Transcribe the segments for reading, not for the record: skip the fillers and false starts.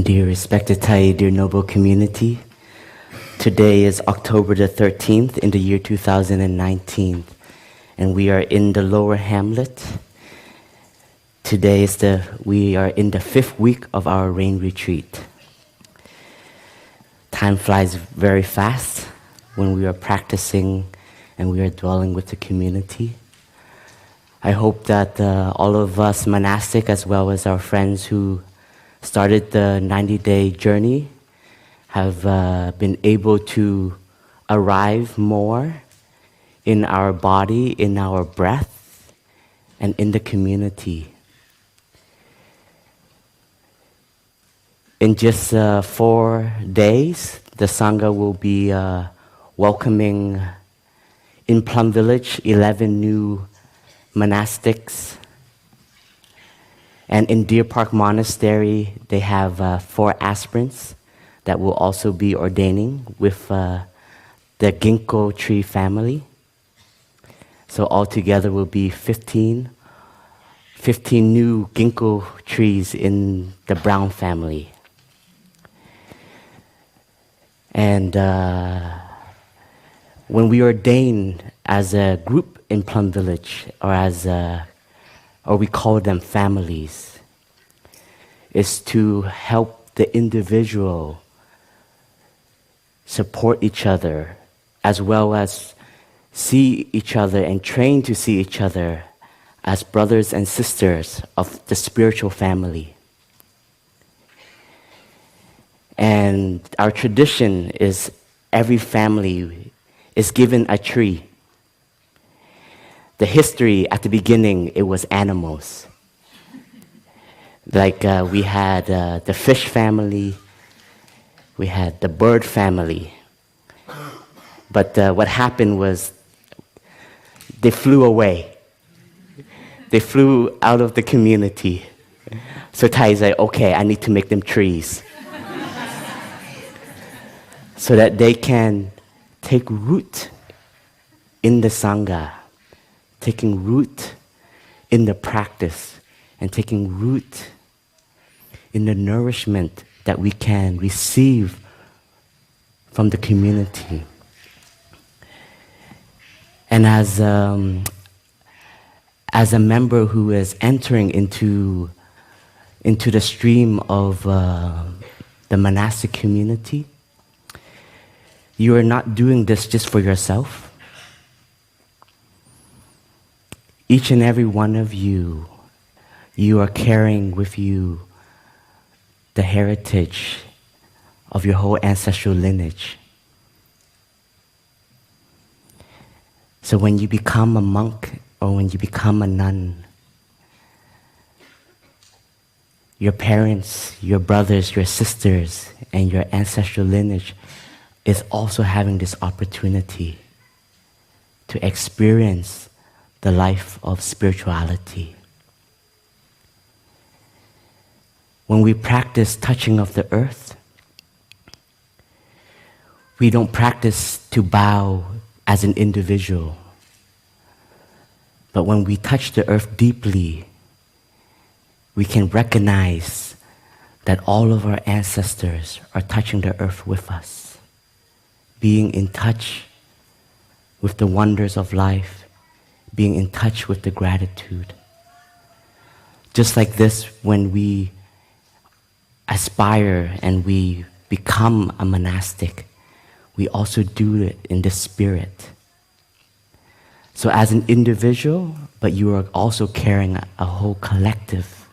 Dear respected Thai, dear noble community, today is October the 13th in the year 2019, and we are in the Lower Hamlet. Today is we are in the 5th week of our rain retreat. Time flies very fast when we are practicing and we are dwelling with the community. I hope that all of us monastic, as well as our friends who started the 90-day journey, have been able to arrive more in our body, in our breath, and in the community. In just 4 days, the Sangha will be welcoming in Plum Village 11 new monastics. And in Deer Park Monastery, they have 4 aspirants that will also be ordaining with the ginkgo tree family. So altogether will be 15 new ginkgo trees in the Brown family. And when we ordain as a group in Plum Village, or we call them families, is to help the individual support each other, as well as see each other and train to see each other as brothers and sisters of the spiritual family. And our tradition is every family is given a tree. The history at the beginning, it was animals. Like we had the fish family, we had the bird family. But what happened was they flew away. They flew out of the community. So Thai is like, okay, I need to make them trees. So that they can take root in the Sangha, taking root in the practice, and taking root in the nourishment that we can receive from the community. And as a member who is entering into the stream of the monastic community, you are not doing this just for yourself. Each and every one of you, you are carrying with you the heritage of your whole ancestral lineage. So when you become a monk or when you become a nun, your parents, your brothers, your sisters, and your ancestral lineage is also having this opportunity to experience the life of spirituality. When we practice touching of the earth, we don't practice to bow as an individual. But when we touch the earth deeply, we can recognize that all of our ancestors are touching the earth with us, being in touch with the wonders of life, being in touch with the gratitude. Just like this, when we aspire and we become a monastic, we also do it in the spirit. So as an individual, but you are also carrying a whole collective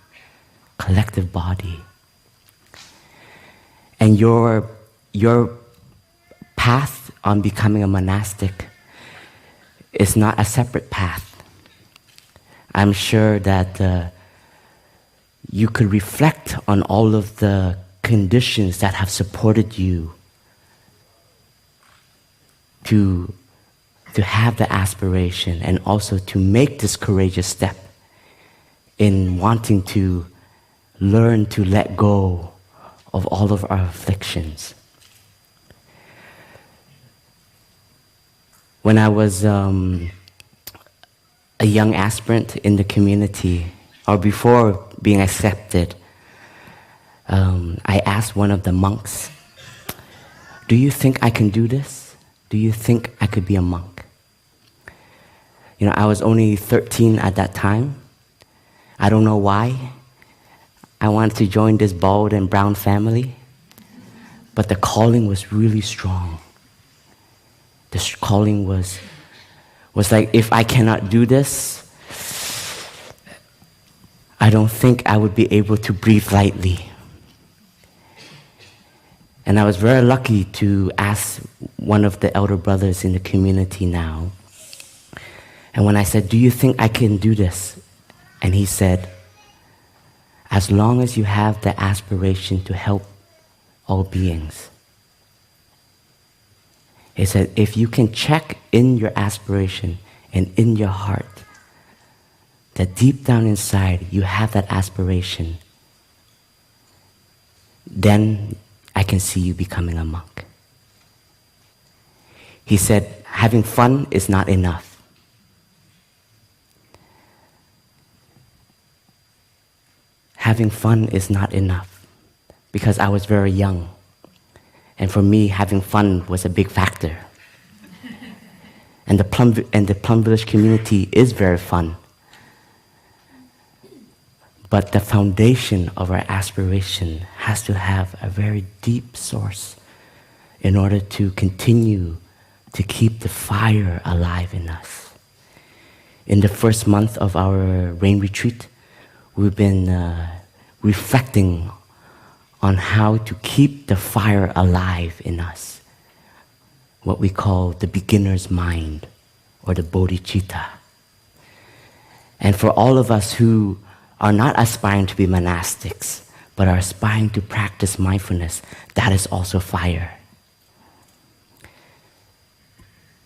body. And your path on becoming a monastic is not a separate path. I'm sure that you could reflect on all of the conditions that have supported you to have the aspiration and also to make this courageous step in wanting to learn to let go of all of our afflictions. When I was a young aspirant in the community, or before being accepted, I asked one of the monks, "Do you think I can do this? Do you think I could be a monk?" You know, I was only 13 at that time. I don't know why. I wanted to join this bald and brown family, but the calling was really strong. The calling was like, if I cannot do this, I don't think I would be able to breathe lightly. And I was very lucky to ask one of the elder brothers in the community now. And when I said, "Do you think I can do this?" And he said, "As long as you have the aspiration to help all beings." He said, if you can check in your aspiration and in your heart that deep down inside you have that aspiration, then I can see you becoming a monk. He said, having fun is not enough. Having fun is not enough, because I was very young. And for me, having fun was a big factor. And the Plum Village community is very fun. But the foundation of our aspiration has to have a very deep source in order to continue to keep the fire alive in us. In the first month of our rain retreat, we've been reflecting on how to keep the fire alive in us, what we call the beginner's mind or the bodhicitta. And for all of us who are not aspiring to be monastics, but are aspiring to practice mindfulness, that is also fire.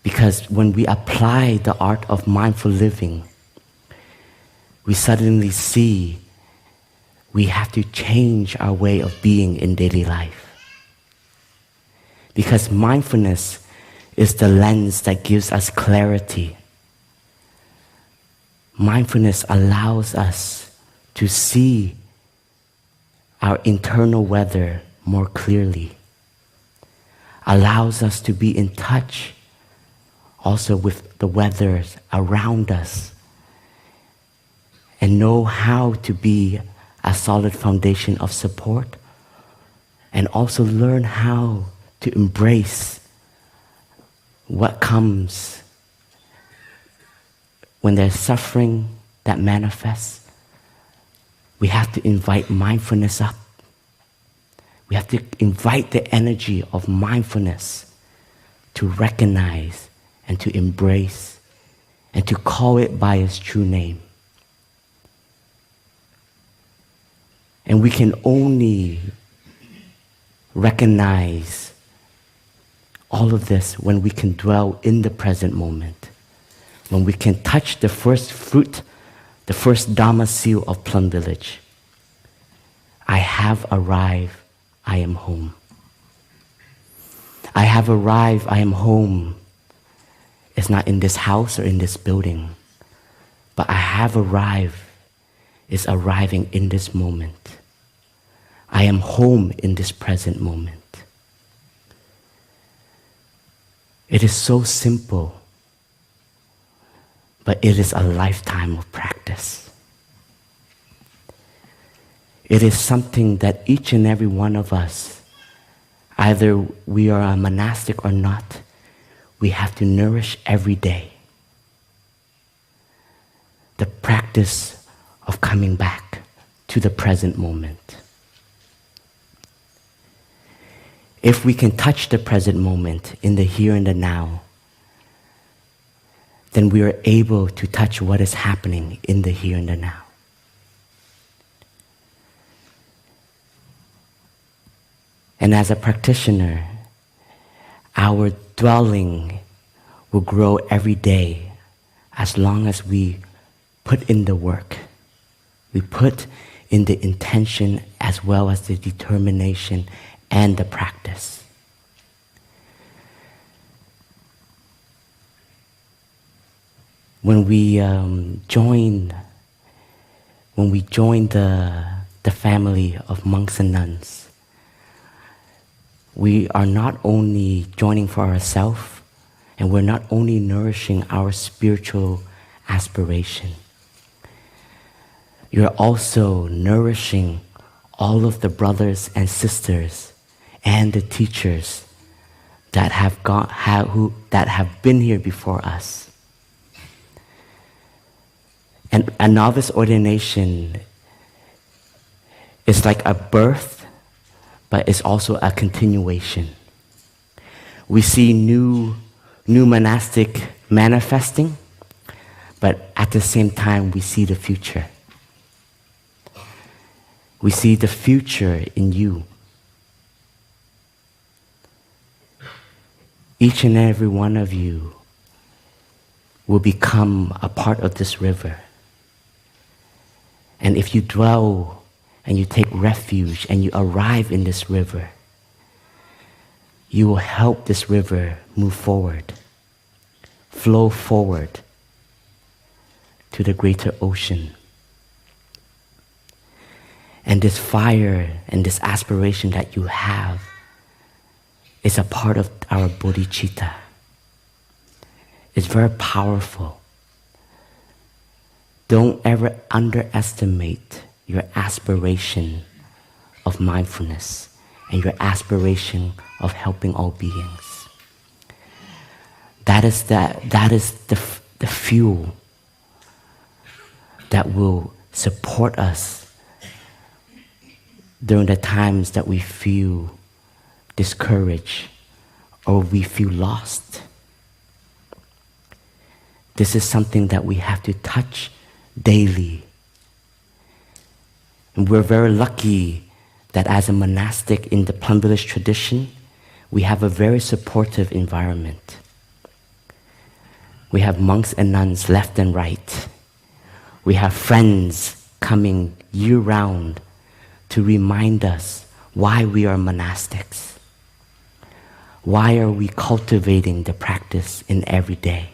Because when we apply the art of mindful living, we suddenly see we have to change our way of being in daily life. Because mindfulness is the lens that gives us clarity. Mindfulness allows us to see our internal weather more clearly, allows us to be in touch also with the weather around us, and know how to be a solid foundation of support, and also learn how to embrace what comes when there's suffering that manifests. We have to invite mindfulness up. We have to invite the energy of mindfulness to recognize and to embrace and to call it by its true name. And we can only recognize all of this when we can dwell in the present moment, when we can touch the first fruit, the first Dhamma seal of Plum Village. I have arrived, I am home. I have arrived, I am home. It's not in this house or in this building, but I have arrived is arriving in this moment. I am home in this present moment. It is so simple, but it is a lifetime of practice. It is something that each and every one of us, either we are a monastic or not, we have to nourish every day. The practice of coming back to the present moment. If we can touch the present moment in the here and the now, then we are able to touch what is happening in the here and the now. And as a practitioner, our dwelling will grow every day as long as we put in the work. We put in the intention as well as the determination and the practice. When we join the the family of monks and nuns, we are not only joining for ourselves, and we're not only nourishing our spiritual aspiration, you're also nourishing all of the brothers and sisters and the teachers that have been here before us. And a novice ordination is like a birth, but it's also a continuation. We see new monastic manifesting, but at the same time we see the future. We see the future in you. Each and every one of you will become a part of this river. And if you dwell and you take refuge and you arrive in this river, you will help this river move forward, flow forward to the greater ocean. And this fire and this aspiration that you have is a part of our bodhicitta. It's very powerful. Don't ever underestimate your aspiration of mindfulness and your aspiration of helping all beings. That is the fuel that will support us during the times that we feel discouraged or we feel lost. This is something that we have to touch daily. And we're very lucky that as a monastic in the Plum Village tradition, we have a very supportive environment. We have monks and nuns left and right. We have friends coming year-round to remind us why we are monastics. Why are we cultivating the practice in every day?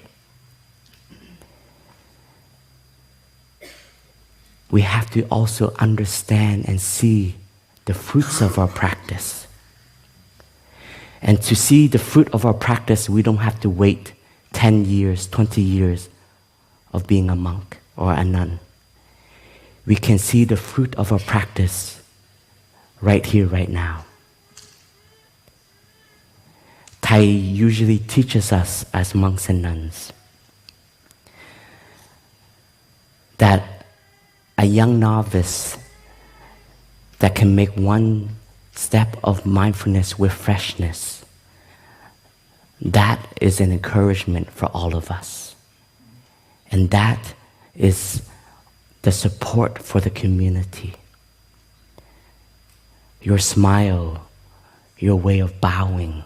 We have to also understand and see the fruits of our practice. And to see the fruit of our practice, we don't have to wait 10 years, 20 years of being a monk or a nun. We can see the fruit of our practice right here, right now. Thai usually teaches us as monks and nuns that a young novice that can make one step of mindfulness with freshness, that is an encouragement for all of us. And that is the support for the community. Your smile, your way of bowing,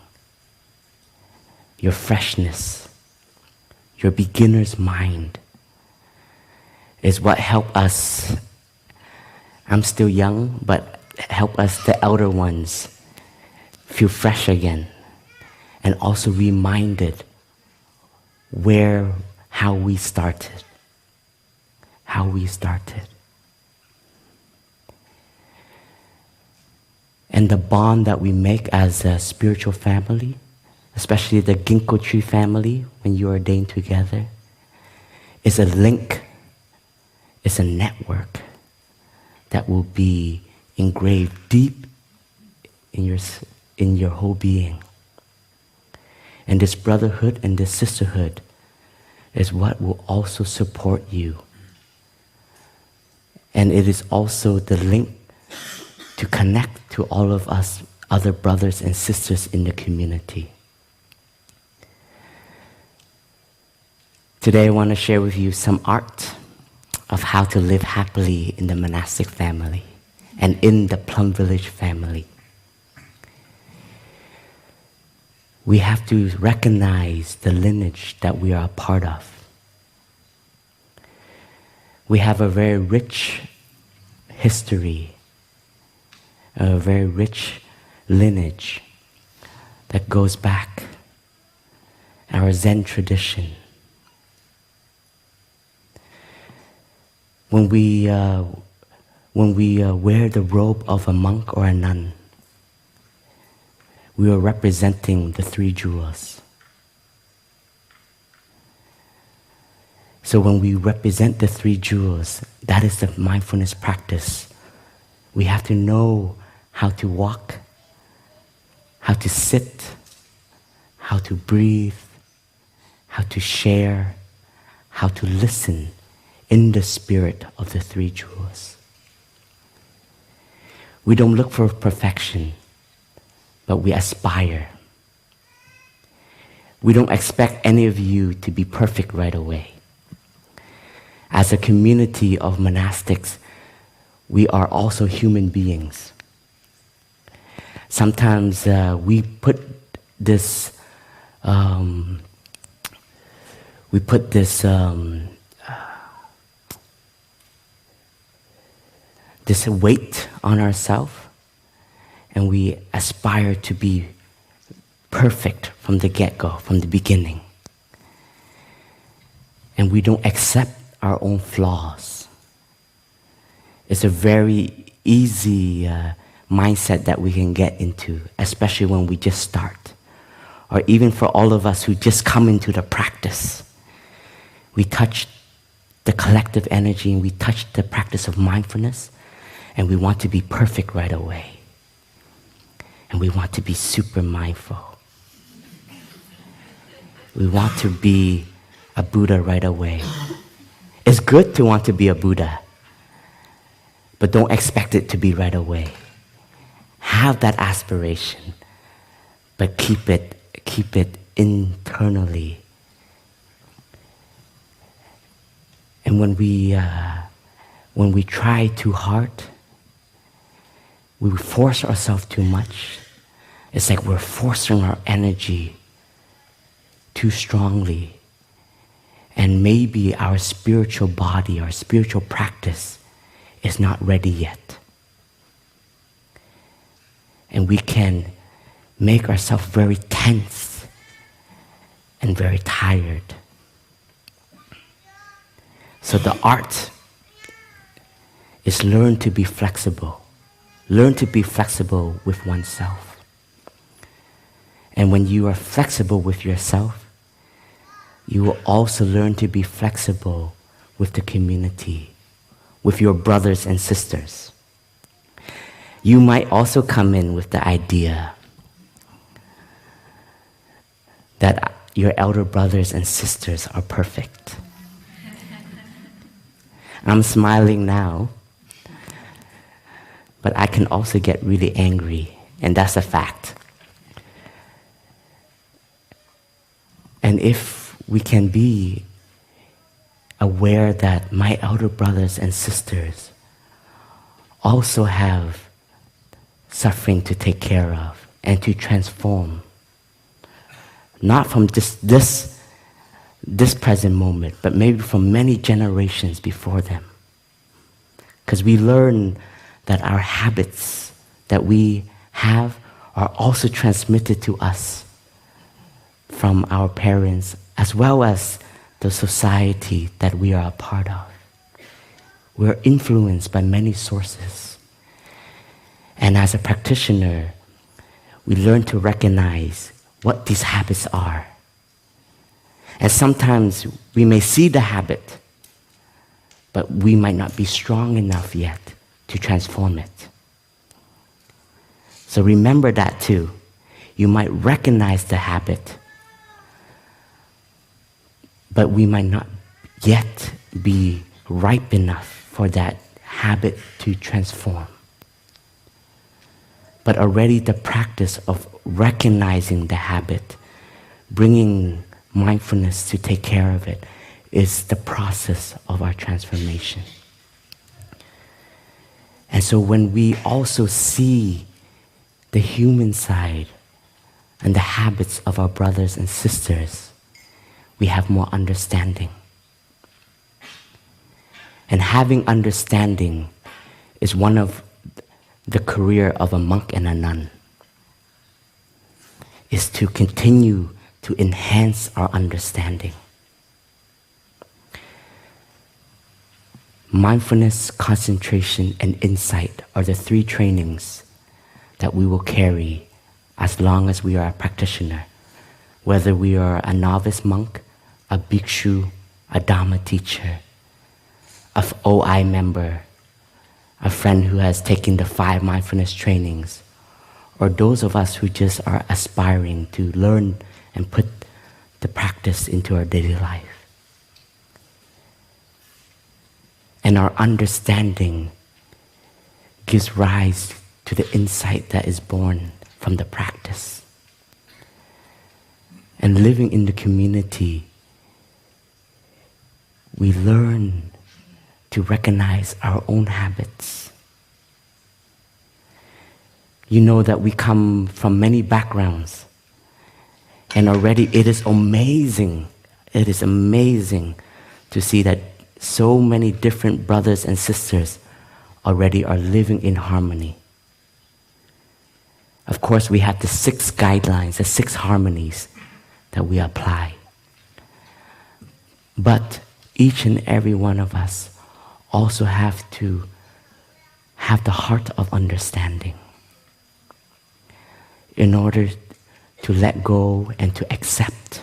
your freshness, your beginner's mind is what help us. I'm still young, but help us, the elder ones, feel fresh again and also reminded how we started. And the bond that we make as a spiritual family, especially the ginkgo tree family, when you are ordained together, is a link, is a network that will be engraved deep in your whole being. And this brotherhood and this sisterhood is what will also support you. And it is also the link to connect to all of us other brothers and sisters in the community. Today I want to share with you some art of how to live happily in the monastic family and in the Plum Village family. We have to recognize the lineage that we are a part of. We have a very rich history, a very rich lineage that goes back, our Zen tradition. When when we wear the robe of a monk or a nun, we are representing the three jewels. So when we represent the three jewels, that is the mindfulness practice. We have to know how to walk, how to sit, how to breathe, how to share, how to listen in the spirit of the three jewels. We don't look for perfection, but we aspire. We don't expect any of you to be perfect right away. As a community of monastics, we are also human beings. Sometimes we put this this weight on ourselves, and we aspire to be perfect from the get-go, from the beginning. And we don't accept our own flaws. It's a very easy mindset that we can get into, especially when we just start. Or even for all of us who just come into the practice. We touch the collective energy and we touch the practice of mindfulness, and we want to be perfect right away. And we want to be super mindful. We want to be a Buddha right away. It's good to want to be a Buddha, but don't expect it to be right away. Have that aspiration, but keep it internally. And when we try too hard, we force ourselves too much. It's like we're forcing our energy too strongly. And maybe our spiritual body, our spiritual practice is not ready yet. And we can make ourselves very tense and very tired. So the art is learn to be flexible. Learn to be flexible with oneself. And when you are flexible with yourself, you will also learn to be flexible with the community, with your brothers and sisters. You might also come in with the idea that your elder brothers and sisters are perfect. I'm smiling now, but I can also get really angry, and that's a fact. And if we can be aware that my elder brothers and sisters also have suffering to take care of and to transform, not from this present moment, but maybe from many generations before them. Because we learn that our habits that we have are also transmitted to us from our parents, as well as the society that we are a part of. We're influenced by many sources. And as a practitioner, we learn to recognize what these habits are. And sometimes we may see the habit, but we might not be strong enough yet to transform it. So remember that too. You might recognize the habit, but we might not yet be ripe enough for that habit to transform. But already the practice of recognizing the habit, bringing mindfulness to take care of it, is the process of our transformation. And so when we also see the human side and the habits of our brothers and sisters, we have more understanding. And having understanding is one of the career of a monk and a nun, is to continue to enhance our understanding. Mindfulness, concentration, and insight are the three trainings that we will carry as long as we are a practitioner, whether we are a novice monk, a bhikshu, a Dhamma teacher, a OI member, a friend who has taken the 5 mindfulness trainings, or those of us who just are aspiring to learn and put the practice into our daily life. And our understanding gives rise to the insight that is born from the practice. And living in the community, we learn to recognize our own habits. You know that we come from many backgrounds, and already it is amazing to see that so many different brothers and sisters already are living in harmony. Of course, we have the 6 guidelines, the 6 harmonies that we apply. But each and every one of us also have to have the heart of understanding in order to let go and to accept.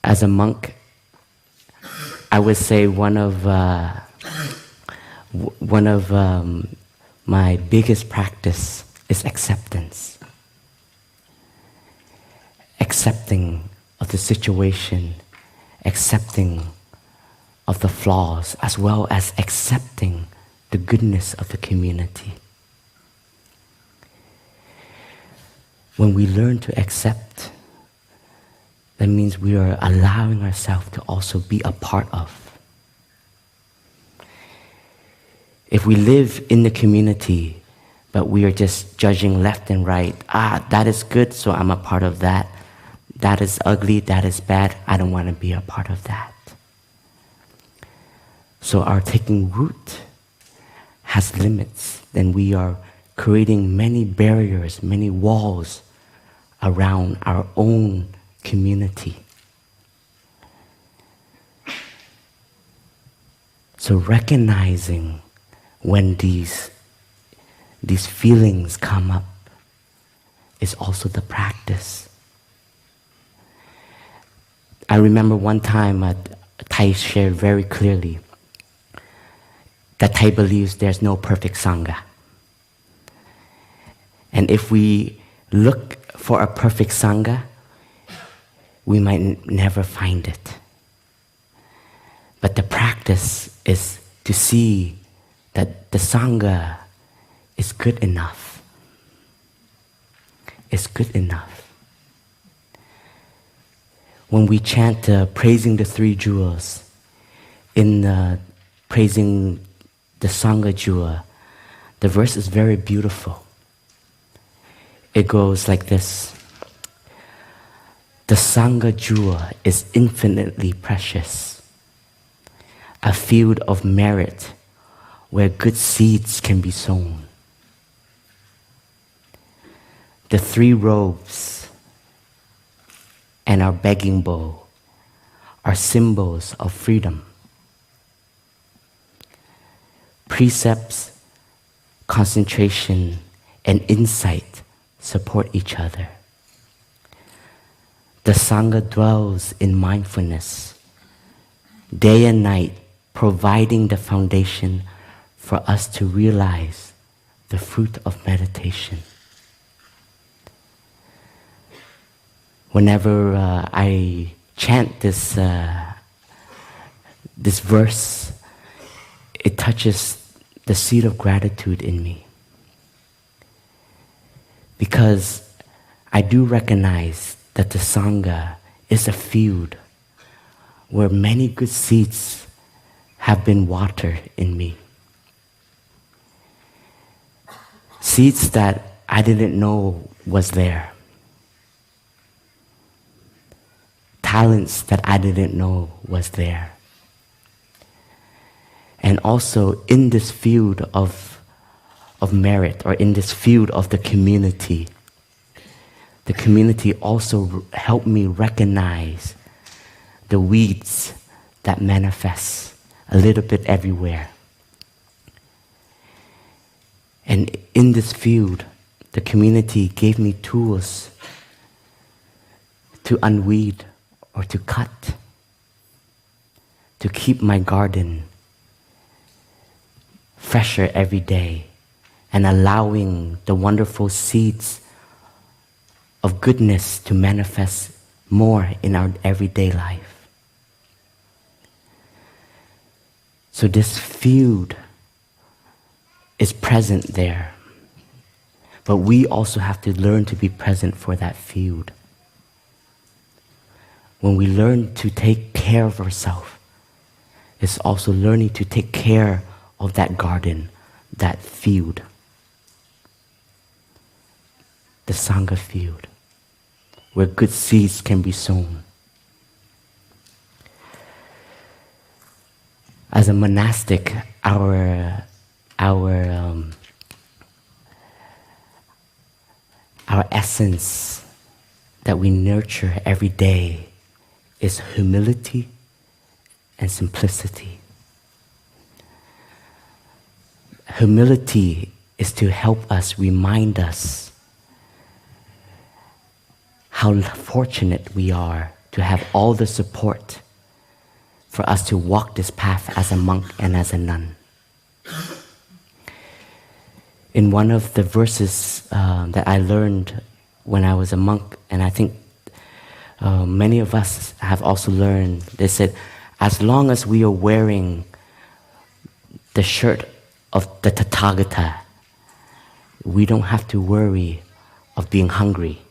As a monk, I would say one of my biggest practice is acceptance. Accepting of the situation, accepting of the flaws, as well as accepting the goodness of the community. When we learn to accept, that means we are allowing ourselves to also be a part of. If we live in the community, but we are just judging left and right, that is good, so I'm a part of that. That is ugly, that is bad, I don't want to be a part of that. So our taking root has limits, then we are creating many barriers, many walls around our own community. So recognizing when these feelings come up is also the practice. I remember one time Thai shared very clearly that Thai believes there's no perfect Sangha. And if we look for a perfect Sangha, we might never find it. But the practice is to see that the Sangha is good enough. It's good enough. When we chant praising the 3 jewels, in praising the Sangha jewel, the verse is very beautiful. It goes like this. The Sangha jewel is infinitely precious, a field of merit where good seeds can be sown. The 3 robes and our begging bowl are symbols of freedom. Precepts, concentration, and insight support each other. The Sangha dwells in mindfulness, day and night, providing the foundation for us to realize the fruit of meditation. Whenever I chant this verse, it touches the seed of gratitude in me. Because I do recognize that the Sangha is a field where many good seeds have been watered in me. Seeds that I didn't know was there. Talents that I didn't know was there. And also in this field of merit, or in this field of the community also helped me recognize the weeds that manifest a little bit everywhere. And in this field, the community gave me tools to unweed or to cut, to keep my garden fresher every day and allowing the wonderful seeds of goodness to manifest more in our everyday life. So this field is present there, but we also have to learn to be present for that field. When we learn to take care of ourselves, it's also learning to take care of that garden, that field, the Sangha field, where good seeds can be sown. As a monastic, our essence that we nurture every day is humility and simplicity. Humility is to help us, remind us how fortunate we are to have all the support for us to walk this path as a monk and as a nun. In one of the verses that I learned when I was a monk, and I think many of us have also learned, they said, as long as we are wearing the shirt of the Tathagata, we don't have to worry of being hungry.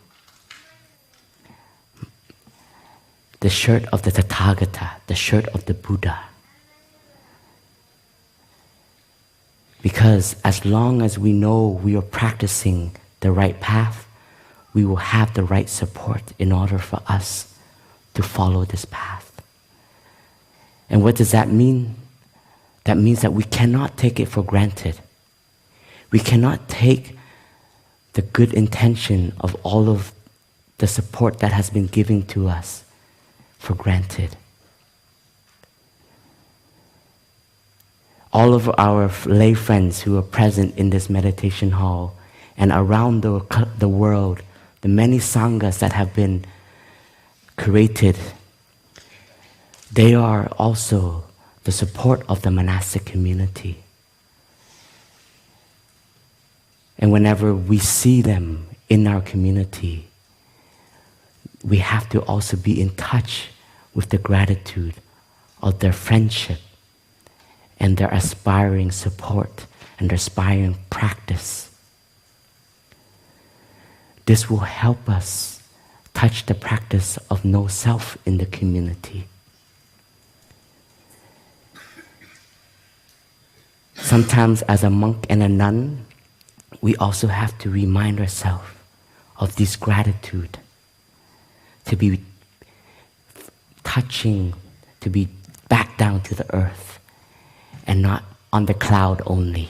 The shirt of the Tathagata, the shirt of the Buddha. Because as long as we know we are practicing the right path, we will have the right support in order for us to follow this path. And what does that mean? That means that we cannot take it for granted. We cannot take the good intention of all of the support that has been given to us for granted. All of our lay friends who are present in this meditation hall and around the world, the many sanghas that have been created, they are also the support of the monastic community. And whenever we see them in our community, we have to also be in touch with the gratitude of their friendship and their aspiring support and their aspiring practice. This will help us touch the practice of no self in the community. Sometimes as a monk and a nun, we also have to remind ourselves of this gratitude, to be touching, to be back down to the earth and not on the cloud only.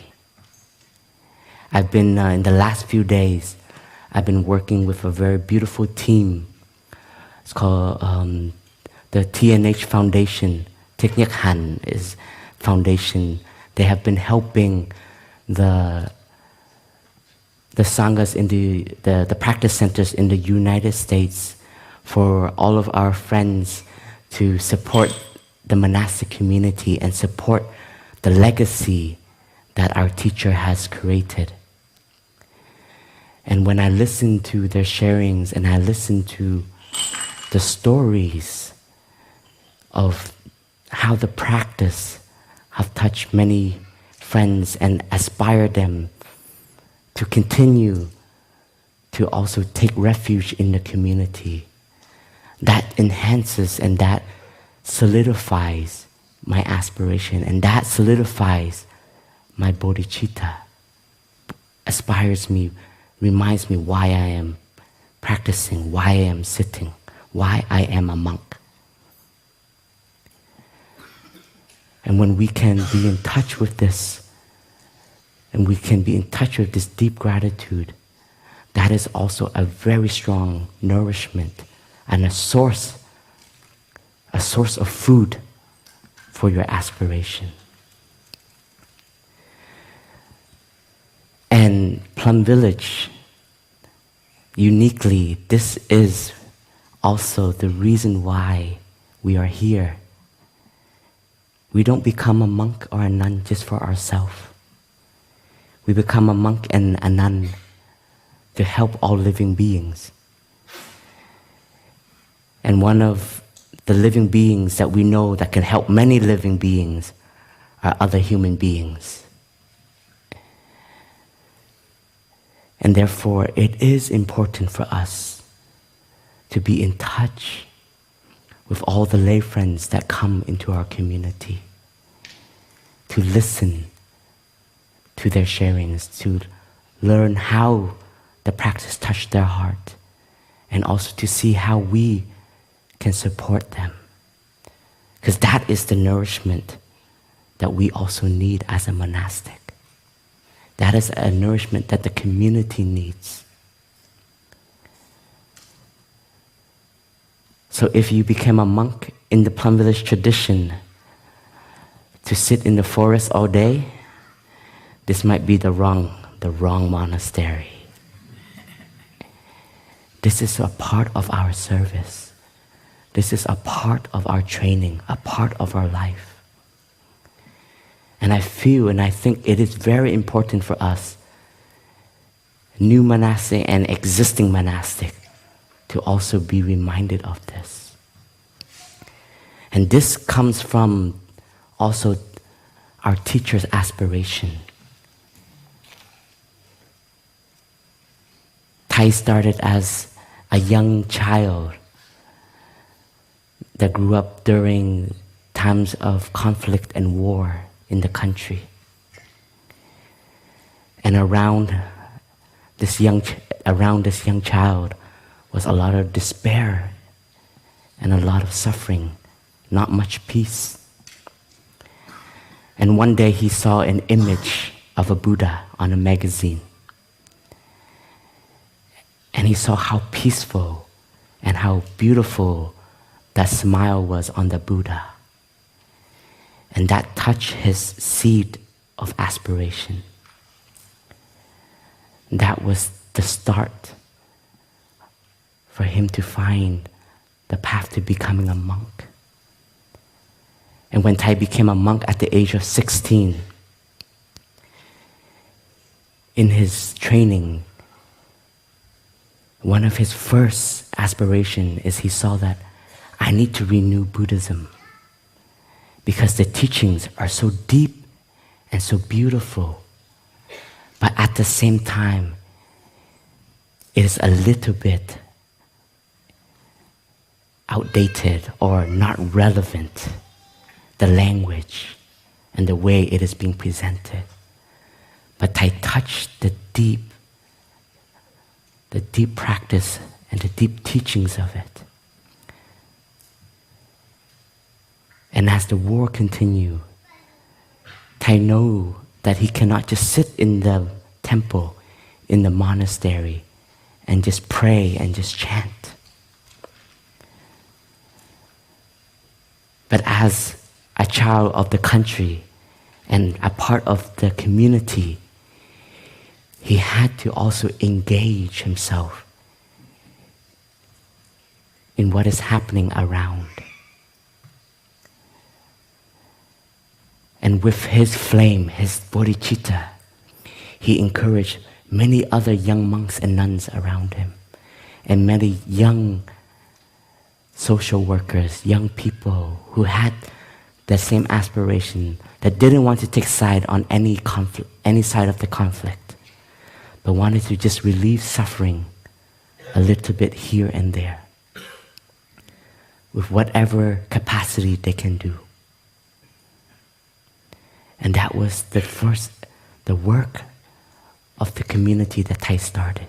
I've been, in the last few days, I've been working with a very beautiful team. It's called the TNH Foundation. Thich Nhat Hanh is foundation. They have been helping the sanghas in the practice centers in the United States for all of our friends to support the monastic community and support the legacy that our teacher has created. And when I listen to their sharings and I listen to the stories of how the practice have touched many friends and aspire them to continue to also take refuge in the community, that enhances and that solidifies my aspiration, and that solidifies my bodhicitta, aspires me, reminds me why I am practicing, why I am sitting, why I am a monk. And when we can be in touch with this, and we can be in touch with this deep gratitude, that is also a very strong nourishment and a source source of food for your aspiration. And Plum Village, uniquely, this is also the reason why we are here. We don't become a monk or a nun just for ourselves. We become a monk and a nun to help all living beings. And one of the living beings that we know that can help many living beings are other human beings. And therefore, it is important for us to be in touch with all the lay friends that come into our community, to listen to their sharings, to learn how the practice touched their heart, and also to see how we can support them. Because that is the nourishment that we also need as a monastic. That is a nourishment that the community needs. So if you became a monk in the Plum Village tradition to sit in the forest all day, this might be the wrong monastery. This is a part of our service. This is a part of our training, a part of our life. And I feel and I think it is very important for us, new monastic and existing monastic, to also be reminded of this. And this comes from also our teacher's aspiration. Thai started as a young child that grew up during times of conflict and war in the country. And around this young child was a lot of despair and a lot of suffering, not much peace. And one day he saw an image of a Buddha on a magazine. And he saw how peaceful and how beautiful that smile was on the Buddha. And that touched his seed of aspiration. That was the start for him to find the path to becoming a monk. And when Thai became a monk at the age of 16, in his training, one of his first aspirations is he saw that I need to renew Buddhism because the teachings are so deep and so beautiful, but at the same time, it is a little bit outdated or not relevant, the language and the way it is being presented. But Thai touched the deep practice and the deep teachings of it. And as the war continued, Thai knew that he cannot just sit in the temple, in the monastery, and just pray and just chant. But as a child of the country and a part of the community, he had to also engage himself in what is happening around. And with his flame, his bodhicitta, he encouraged many other young monks and nuns around him, and many young social workers, young people who had the same aspiration, that didn't want to take side on any conflict, any side of the conflict, but wanted to just relieve suffering a little bit here and there with whatever capacity they can do. And that was the work of the community that Thai started.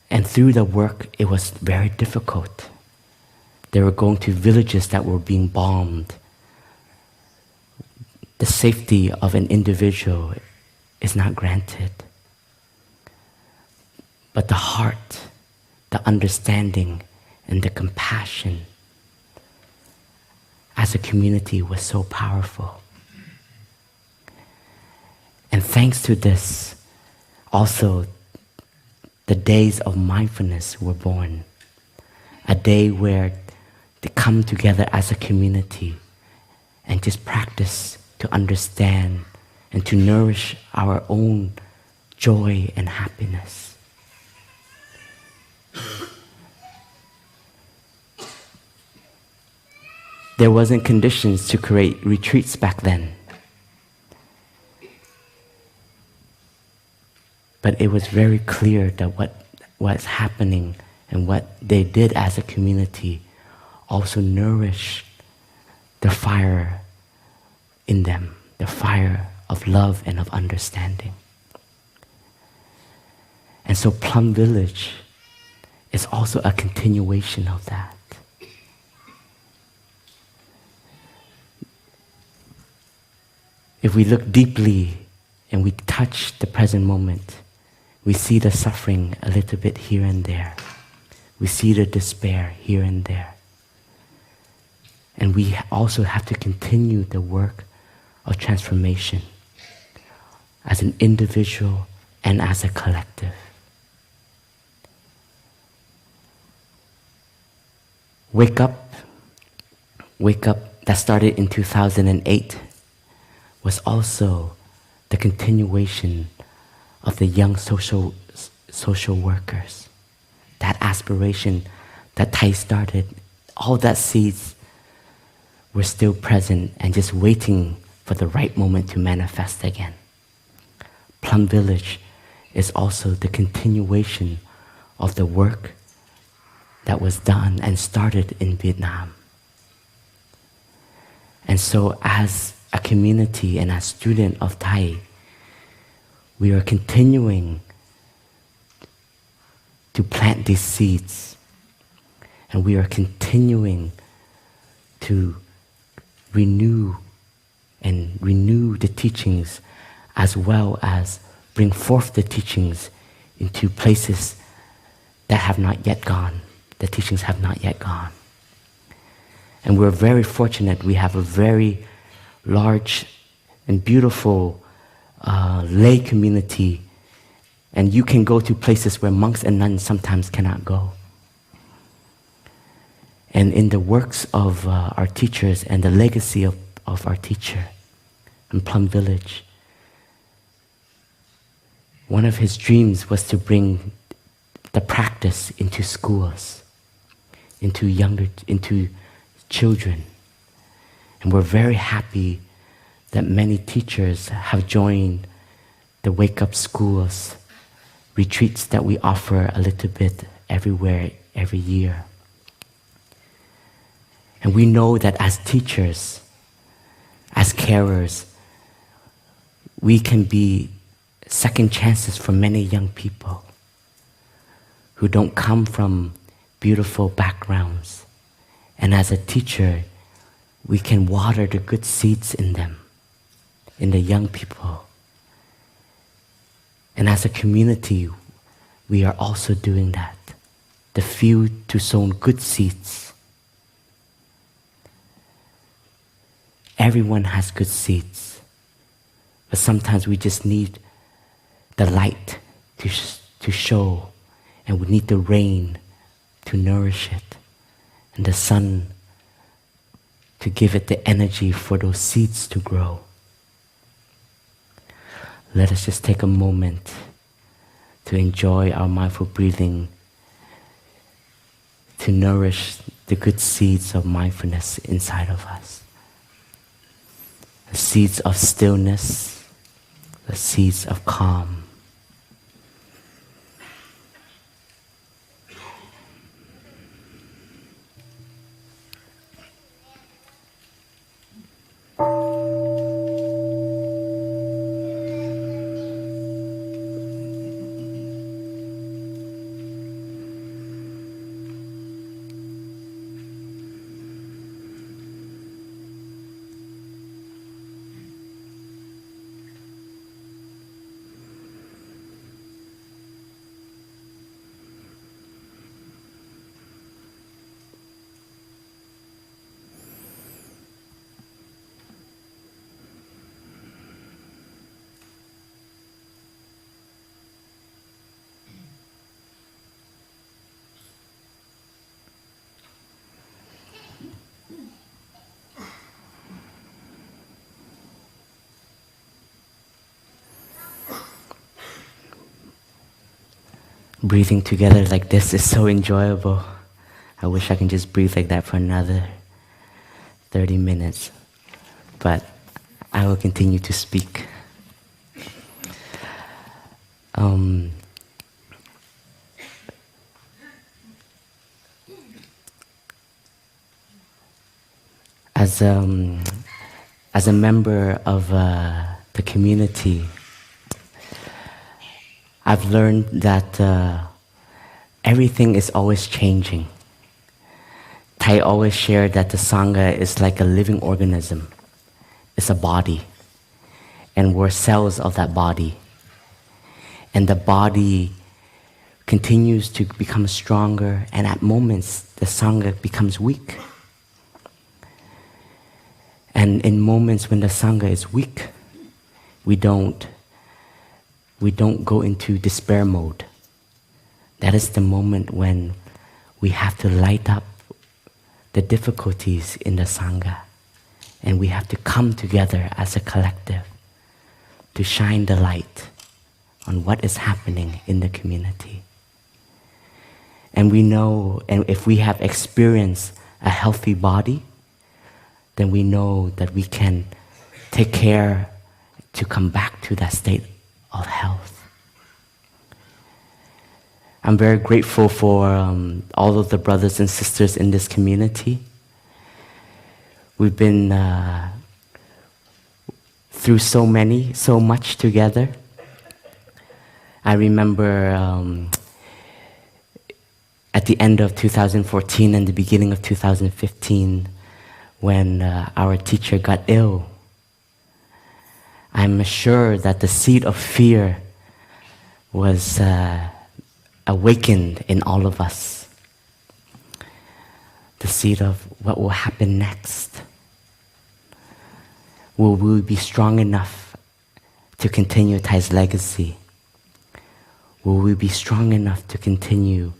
And through the work, it was very difficult. They were going to villages that were being bombed. The safety of an individual is not granted. But the heart, the understanding, and the compassion as a community was so powerful. And thanks to this, also the days of mindfulness were born. A day where they come together as a community and just practice to understand and to nourish our own joy and happiness. There wasn't conditions to create retreats back then. But it was very clear that what was happening and what they did as a community also nourished the fire in them, the fire of love and of understanding. And so Plum Village is also a continuation of that. If we look deeply and we touch the present moment, we see the suffering a little bit here and there. We see the despair here and there. And we also have to continue the work of transformation as an individual and as a collective. Wake Up, that started in 2008, was also the continuation of the young social workers. That aspiration that Thai started, all that seeds were still present and just waiting for the right moment to manifest again. Plum Village is also the continuation of the work that was done and started in Vietnam. And so as a community and as student of Thai, we are continuing to plant these seeds, and we are continuing to renew the teachings, as well as bring forth the teachings into places that have not yet gone. The teachings have not yet gone. And we're very fortunate. We have a very large and beautiful lay community, and you can go to places where monks and nuns sometimes cannot go. And in the works of our teachers and the legacy of our teacher in Plum Village, one of his dreams was to bring the practice into schools, into children. And we're very happy that many teachers have joined the Wake Up Schools retreats that we offer a little bit everywhere, every year. And we know that as teachers, as carers, we can be second chances for many young people who don't come from beautiful backgrounds. And as a teacher, we can water the good seeds in them, in the young people. And as a community, we are also doing that. The field to sow good seeds. Everyone has good seeds, but sometimes we just need the light to show, and we need the rain to nourish it, and the sun to give it the energy for those seeds to grow. Let us just take a moment to enjoy our mindful breathing, to nourish the good seeds of mindfulness inside of us. The seeds of stillness, the seeds of calm. Breathing together like this is so enjoyable. I wish I can just breathe like that for another 30 minutes. But I will continue to speak. As a member of the community, I've learned that everything is always changing. Thai always shared that the Sangha is like a living organism. It's a body, and we're cells of that body. And the body continues to become stronger, and at moments the Sangha becomes weak. And in moments when the Sangha is weak, we don't go into despair mode. That is the moment when we have to light up the difficulties in the Sangha, and we have to come together as a collective to shine the light on what is happening in the community. And we know, and if we have experienced a healthy body, then we know that we can take care to come back to that state of health. I'm very grateful for all of the brothers and sisters in this community. We've been through so much together. I remember at the end of 2014 and the beginning of 2015, when our teacher got ill, I'm sure that the seed of fear was awakened in all of us. The seed of what will happen next. Will we be strong enough to continue Thai's legacy? Will we be strong enough to continue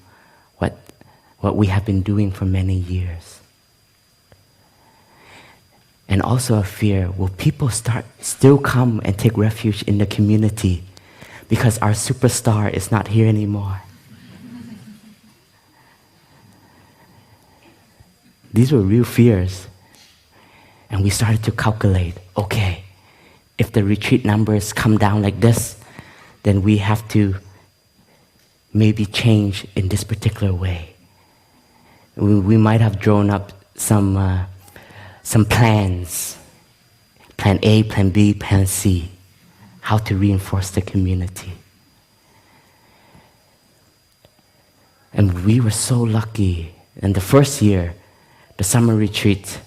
what we have been doing for many years? And also a fear, will people still come and take refuge in the community because our superstar is not here anymore? These were real fears. And we started to calculate, okay, if the retreat numbers come down like this, then we have to maybe change in this particular way. We might have drawn up some plans, plan A, plan B, plan C, how to reinforce the community. And we were so lucky. In the first year, the summer retreat,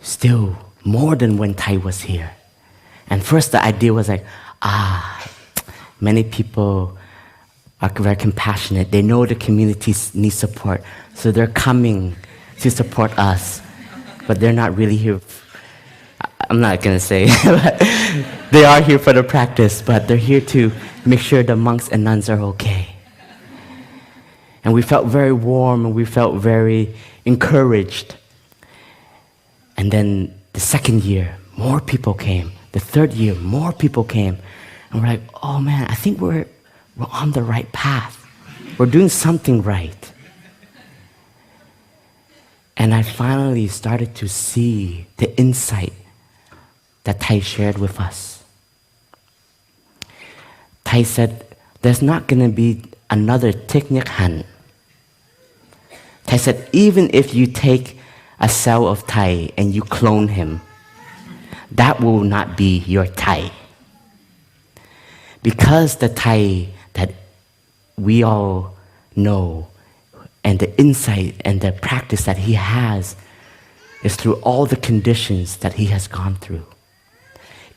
still more than when Thai was here. And first the idea was like, many people are very compassionate. They know the community needs support, so they're coming to support us. But they're not really here. I'm not going to say, but they are here for the practice, but they're here to make sure the monks and nuns are okay. And we felt very warm, and we felt very encouraged. And then the second year, more people came. The third year, more people came. And we're like, oh man, I think we're on the right path. We're doing something right. And I finally started to see the insight that Thai shared with us. Thai said, there's not going to be another Thich Nhat Hanh. Thai said, even if you take a cell of Thai and you clone him, that will not be your Thai. Because the Thai that we all know and the insight and the practice that he has is through all the conditions that he has gone through.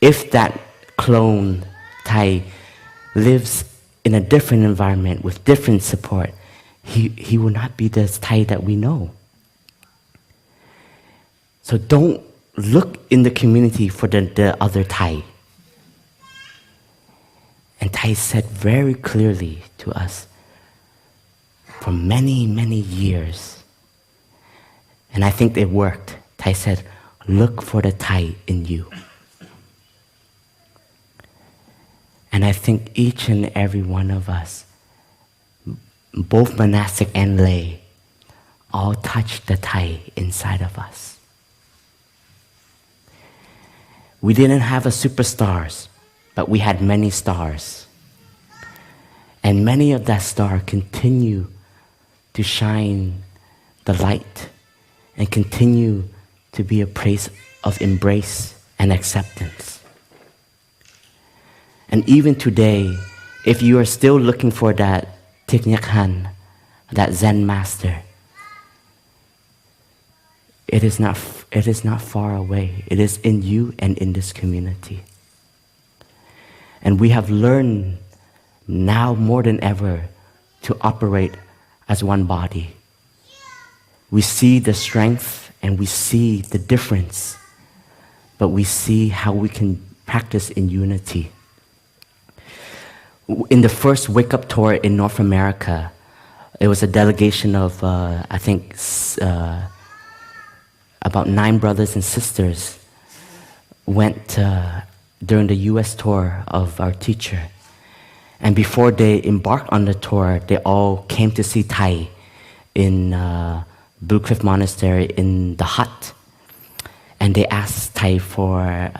If that clone Thai lives in a different environment with different support, he will not be the Thai that we know. So don't look in the community for the other Thai. And Thai said very clearly to us for many, many years, and I think it worked. Thai said, look for the Thai in you. And I think each and every one of us both monastic and lay, all touch the Thai inside of us. We didn't have a superstars, but we had many stars. And many of that stars continue to shine the light and continue to be a place of embrace and acceptance. And even today, if you are still looking for that Thich Nhat Hanh, that Zen master, it is not far away. It is in you and in this community. And we have learned now more than ever to operate as one body. We see the strength and we see the difference, but we see how we can practice in unity. In the first Wake Up Tour in North America, it was a delegation of, about 9 brothers and sisters went during the US tour of our teacher. And before they embarked on the tour, they all came to see Thai in Blue Cliff Monastery in the hut. And they asked Thai for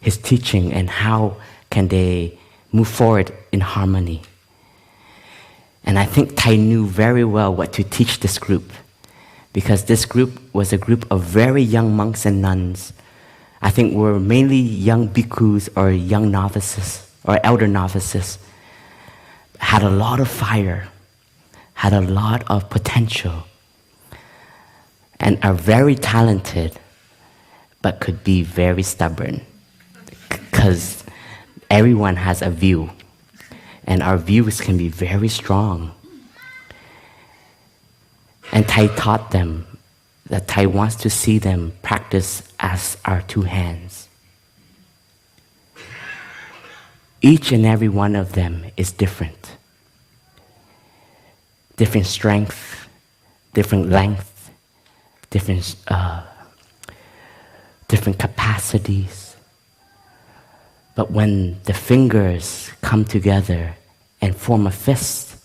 his teaching and how can they move forward in harmony. And I think Thai knew very well what to teach this group, because this group was a group of very young monks and nuns. I think were mainly young bhikkhus or young novices or elder novices. Had a lot of fire, had a lot of potential, and are very talented, but could be very stubborn, because everyone has a view, and our views can be very strong. And Thai taught them that Thai wants to see them practice as our 2 hands. Each and every one of them is different. Different strength, different length, different capacities. But when the fingers come together and form a fist,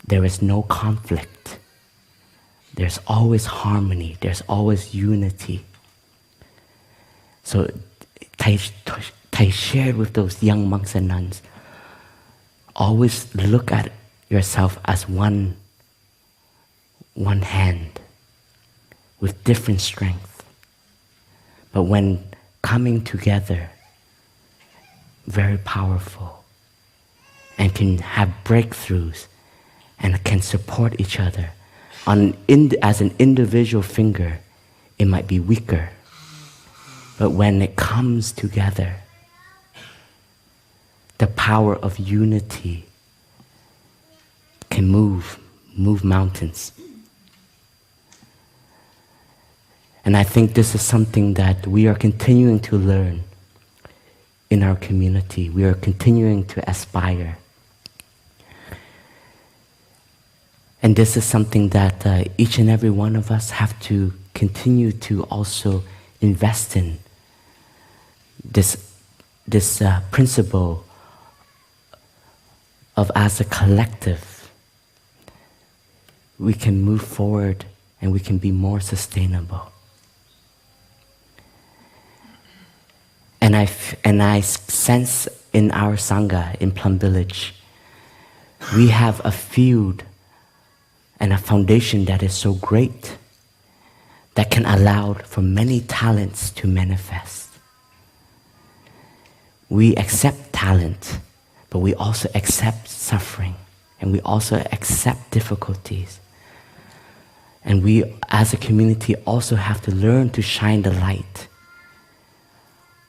there is no conflict. There's always harmony. There's always unity. So Thai shared with those young monks and nuns, always look at yourself as one hand with different strength. But when coming together, very powerful, and can have breakthroughs and can support each other. As an individual finger, it might be weaker. But when it comes together, the power of unity can move mountains. And I think this is something that we are continuing to learn in our community. We are continuing to aspire. And this is something that each and every one of us have to continue to also invest in. This principle of, as a collective, we can move forward and we can be more sustainable. And I sense in our Sangha, in Plum Village, we have a field and a foundation that is so great that can allow for many talents to manifest. We accept talent, but we also accept suffering, and we also accept difficulties. And we, as a community, also have to learn to shine the light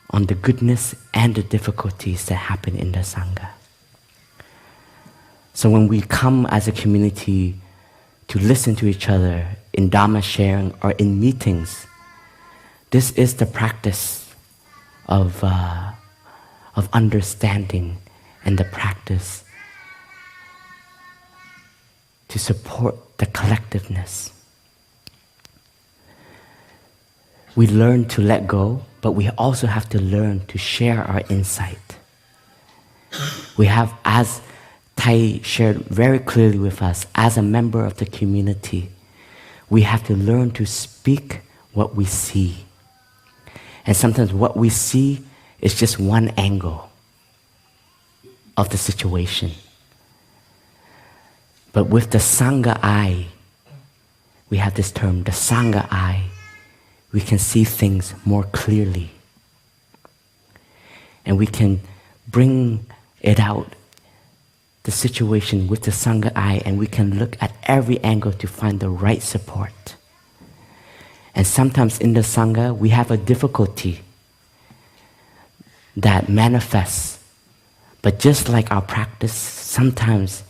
on the goodness and the difficulties that happen in the Sangha. So when we come as a community to listen to each other in Dhamma sharing or in meetings, this is the practice of understanding and the practice to support the collectiveness. We learn to let go, but we also have to learn to share our insight. We have, as Thai shared very clearly with us, as a member of the community, we have to learn to speak what we see. And sometimes what we see is just one angle of the situation. But with the Sangha eye, we have this term, the Sangha eye, we can see things more clearly. And we can bring it out, the situation with the Sangha eye, and we can look at every angle to find the right support. And sometimes in the Sangha, we have a difficulty that manifests. But just like our practice, sometimes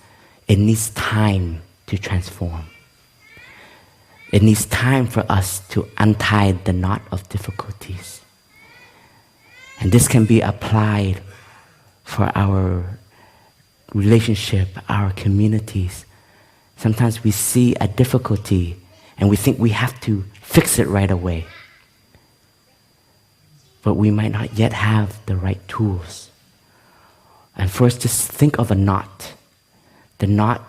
it needs time to transform. It needs time for us to untie the knot of difficulties. And this can be applied for our relationship, our communities. Sometimes we see a difficulty and we think we have to fix it right away. But we might not yet have the right tools. And first, just think of a knot. The knot,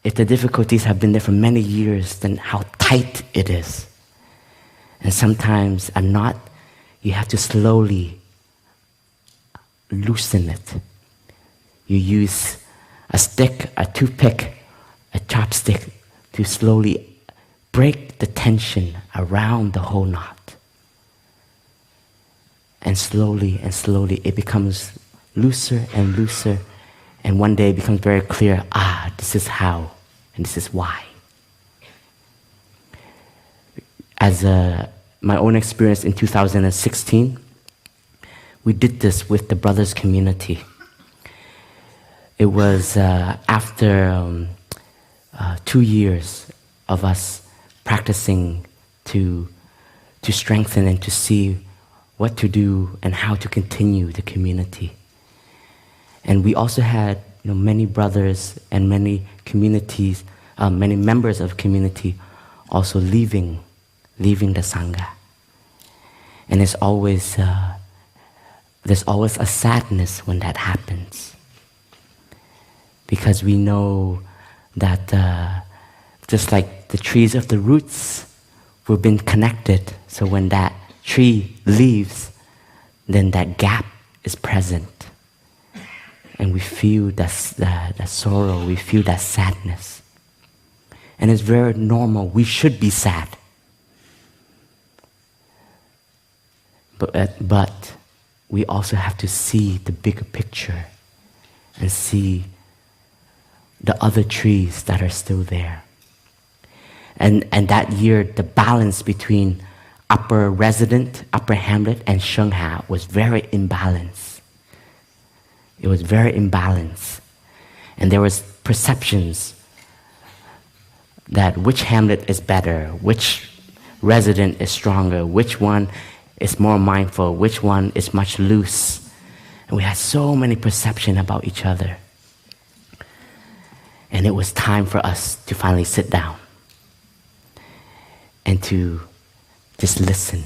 if the difficulties have been there for many years, then how tight it is. And sometimes a knot, you have to slowly loosen it. You use a stick, a toothpick, a chopstick to slowly break the tension around the whole knot. And slowly it becomes looser and looser, and one day it becomes very clear, this is how and this is why. As my own experience in 2016, we did this with the brothers community. It was after 2 years of us practicing to strengthen and to see what to do and how to continue the community. And we also had many brothers and many communities, many members of community also leaving the Sangha. And there's always a sadness when that happens. Because we know that just like the trees of the roots, we've been connected. So when that tree leaves, then that gap is present. And we feel that sorrow, we feel that sadness. And it's very normal, we should be sad. But we also have to see the bigger picture and see the other trees that are still there. And that year, the balance between Upper Resident, Upper Hamlet, and Shengha was very imbalanced. It was very imbalanced. And there was perceptions that which Hamlet is better, which resident is stronger, which one is more mindful, which one is much loose. And we had so many perceptions about each other. And it was time for us to finally sit down and to just listen.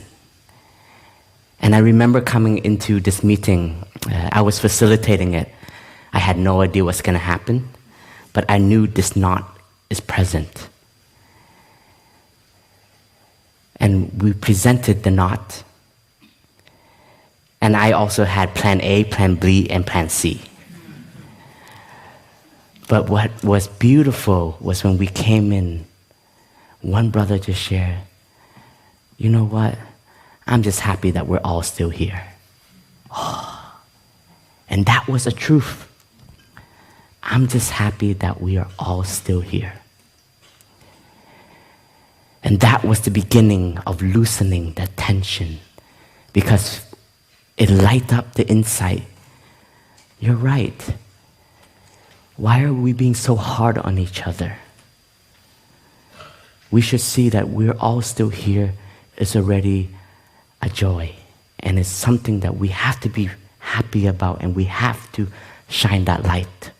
And I remember coming into this meeting, I was facilitating it. I had no idea what's going to happen, but I knew this knot is present. And we presented the knot. And I also had plan A, plan B, and plan C. But what was beautiful was when we came in, one brother just shared, you know what? I'm just happy that we're all still here. And that was a truth. I'm just happy that we are all still here. And that was the beginning of loosening the tension, because it lighted up the insight. You're right. Why are we being so hard on each other? We should see that we're all still here is already a joy, and it's something that we have to be happy about, and we have to shine that light.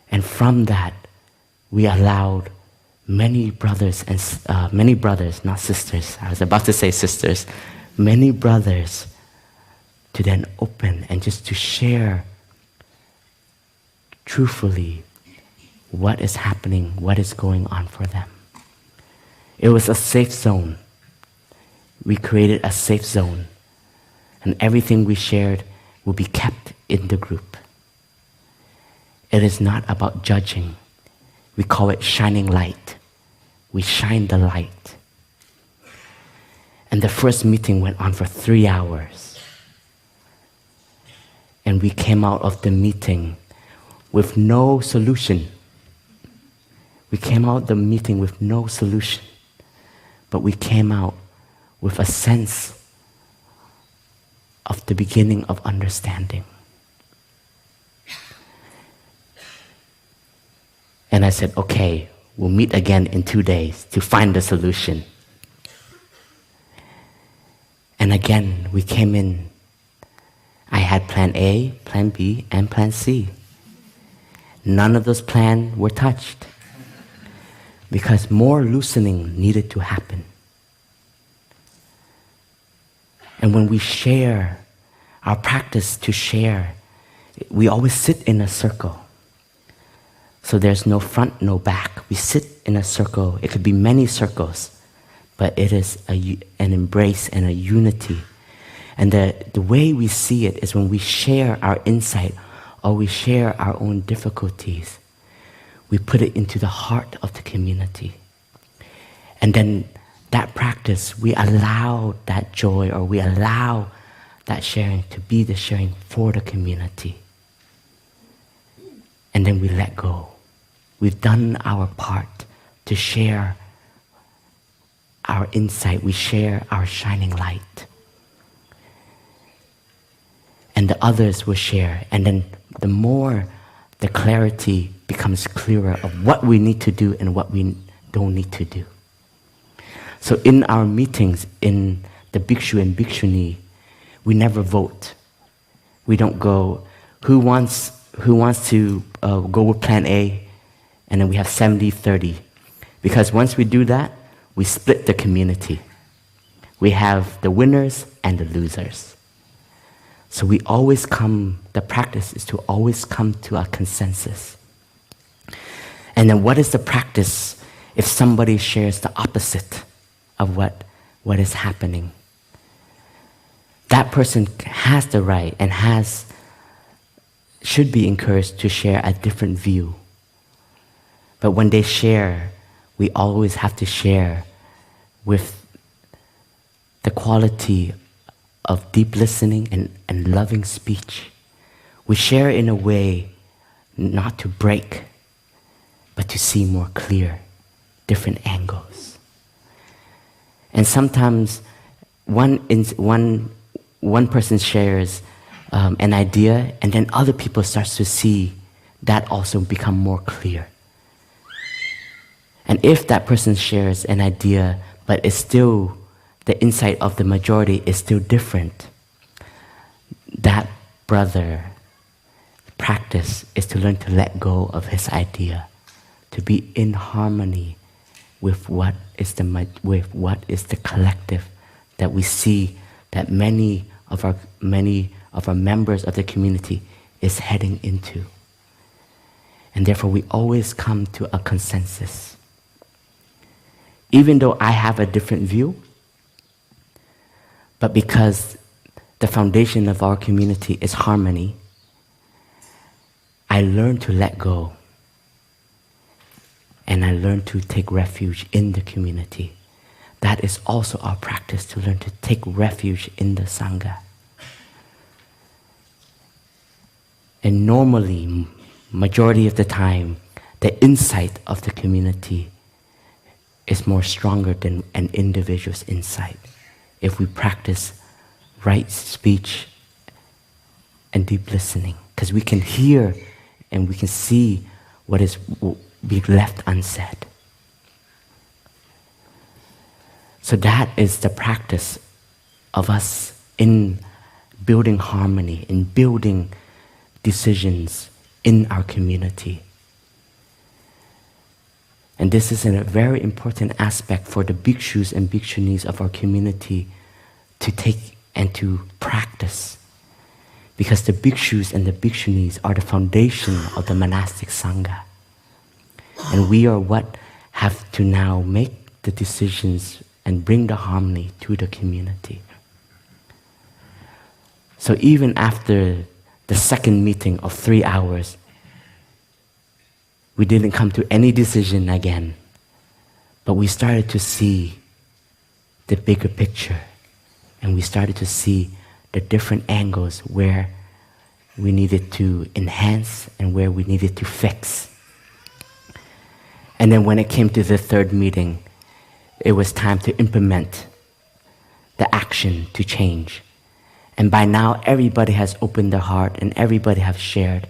And from that, we allowed many brothers, not sisters, I was about to say sisters, many brothers to then open and just to share truthfully what is happening, what is going on for them. It was a safe zone. We created a safe zone, and everything we shared will be kept in the group. It is not about judging. We call it shining light. We shine the light. And the first meeting went on for 3 hours. And we came out of the meeting with no solution. We came out of the meeting with no solution, but we came out with a sense of the beginning of understanding. And I said, okay, we'll meet again in 2 days to find the solution. And again, we came in. I had plan A, plan B, and plan C. None of those plans were touched because more loosening needed to happen. And when we share, our practice to share, we always sit in a circle. So there's no front, no back. We sit in a circle. It could be many circles, but it is an embrace and a unity. And the way we see it is when we share our insight or we share our own difficulties, we put it into the heart of the community. And then that practice, we allow that joy or we allow that sharing to be the sharing for the community. And then we let go. We've done our part to share our insight. We share our shining light. And the others will share. And then the more the clarity becomes clearer of what we need to do and what we don't need to do. So in our meetings, in the Bhikshu and Bhikshuni, we never vote. We don't go, who wants to go with plan A, and then we have 70-30. Because once we do that, we split the community. We have the winners and the losers. So we always the practice is to always come to a consensus. And then what is the practice if somebody shares the opposite of what is happening? That person has the right and should be encouraged to share a different view. But when they share, we always have to share with the quality of deep listening and loving speech. We share in a way not to break, but to see more clear, different angles. And sometimes one person shares an idea, and then other people start to see that also become more clear. And if that person shares an idea, but it's still the insight of the majority is still different, that brother practice is to learn to let go of his idea, to be in harmony with what is the collective that we see that many of our members of the community is heading into. And therefore we always come to a consensus. Even though I have a different view, but because the foundation of our community is harmony, I learn to let go. And I learn to take refuge in the community. That is also our practice, to learn to take refuge in the Sangha. And normally, majority of the time, the insight of the community is more stronger than an individual's insight. If we practice right speech and deep listening, because we can hear and we can see what is being left unsaid. So that is the practice of us in building harmony, in building decisions in our community. And this is a very important aspect for the bhikshus and bhikshunis of our community to take and to practice. Because the bhikshus and the bhikshunis are the foundation of the monastic sangha. And we are what have to now make the decisions and bring the harmony to the community. So even after the second meeting of 3 hours, we didn't come to any decision again. But we started to see the bigger picture. And we started to see the different angles where we needed to enhance and where we needed to fix. And then when it came to the third meeting, it was time to implement the action to change. And by now, everybody has opened their heart and everybody has shared.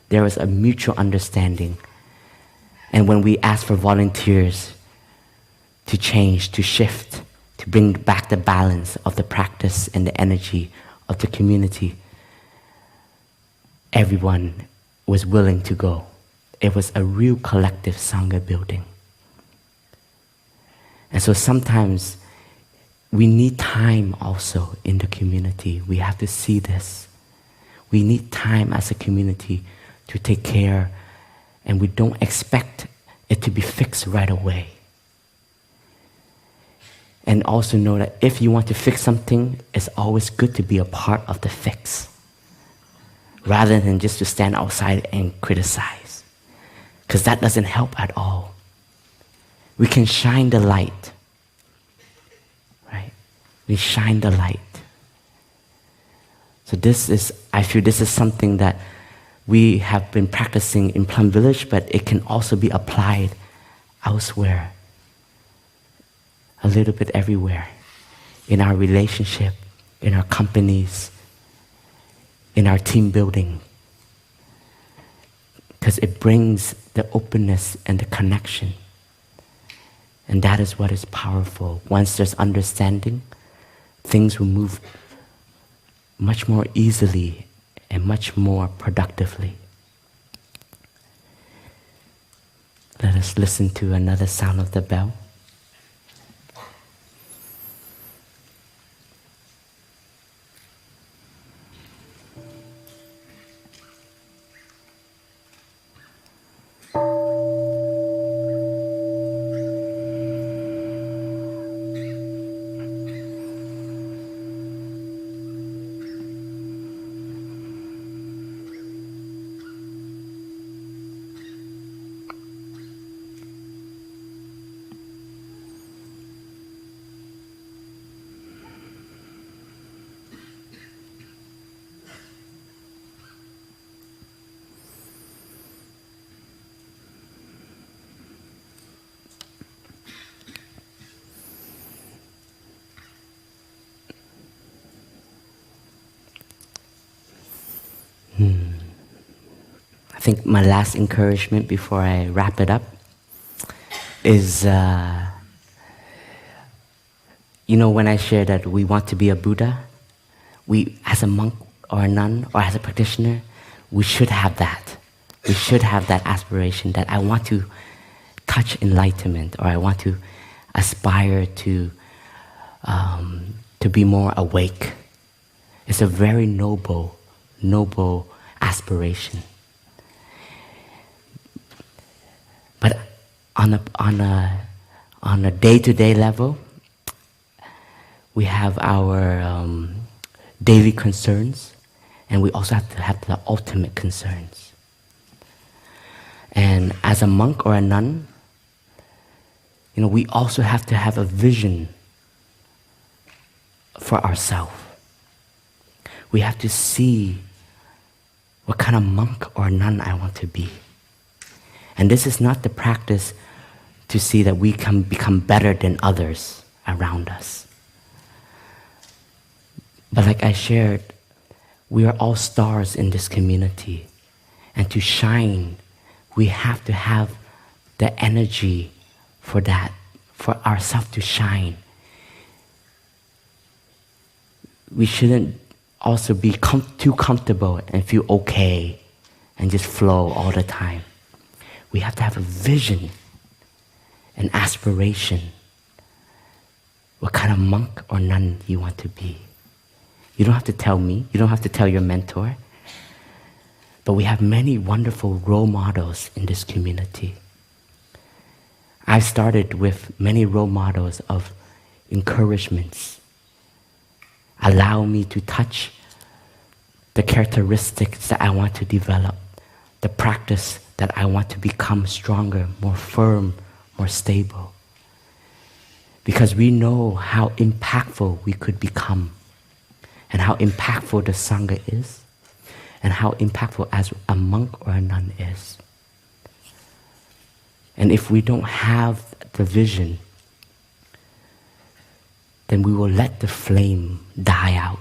There was a mutual understanding. And when we asked for volunteers to change, to shift, to bring back the balance of the practice and the energy of the community, everyone was willing to go. It was a real collective sangha building. And so sometimes we need time also in the community. We have to see this. We need time as a community to take care, and we don't expect it to be fixed right away. And also know that if you want to fix something, it's always good to be a part of the fix, rather than just to stand outside and criticize. Because that doesn't help at all. We can shine the light, right? We shine the light. So I feel this is something that we have been practicing in Plum Village, but it can also be applied elsewhere. A little bit everywhere. In our relationship, in our companies, in our team building. Because it brings the openness and the connection. And that is what is powerful. Once there's understanding, things will move much more easily and much more productively. Let us listen to another sound of the bell. I think my last encouragement before I wrap it up is, when I share that we want to be a Buddha, we, as a monk or a nun or as a practitioner, we should have that. We should have that aspiration that I want to touch enlightenment, or I want to aspire to be more awake. It's a very noble aspiration. But on a day-to-day level, we have our daily concerns, and we also have to have the ultimate concerns. And as a monk or a nun, we also have to have a vision for ourselves. We have to see what kind of monk or nun I want to be. And this is not the practice to see that we can become better than others around us. But like I shared, we are all stars in this community. And to shine, we have to have the energy for that, for ourselves to shine. We shouldn't also be too comfortable and feel okay and just flow all the time. We have to have a vision, an aspiration. What kind of monk or nun you want to be? You don't have to tell me. You don't have to tell your mentor. But we have many wonderful role models in this community. I started with many role models of encouragements. Allow me to touch the characteristics that I want to develop, the practice that I want to become stronger, more firm, more stable. Because we know how impactful we could become, and how impactful the Sangha is, and how impactful as a monk or a nun is. And if we don't have the vision, then we will let the flame die out.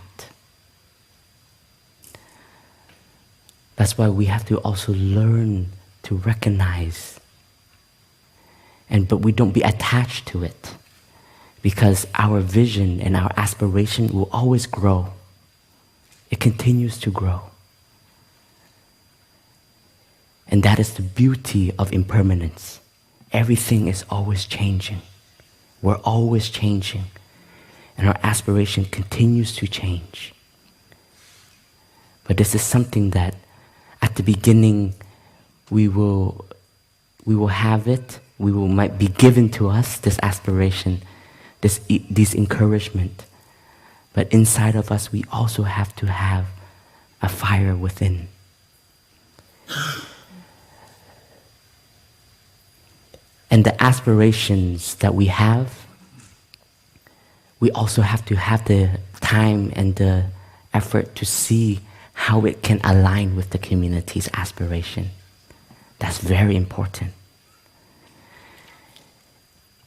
That's why we have to also learn to recognize, but we don't be attached to it, because our vision and our aspiration will always grow. It continues to grow. And that is the beauty of impermanence. Everything is always changing. We're always changing. And our aspiration continues to change. But this is something that at the beginning we will have it, might be given to us, this aspiration, this encouragement. But inside of us, we also have to have a fire within. And the aspirations that we have, we also have to have the time and the effort to see how it can align with the community's aspiration. That's very important.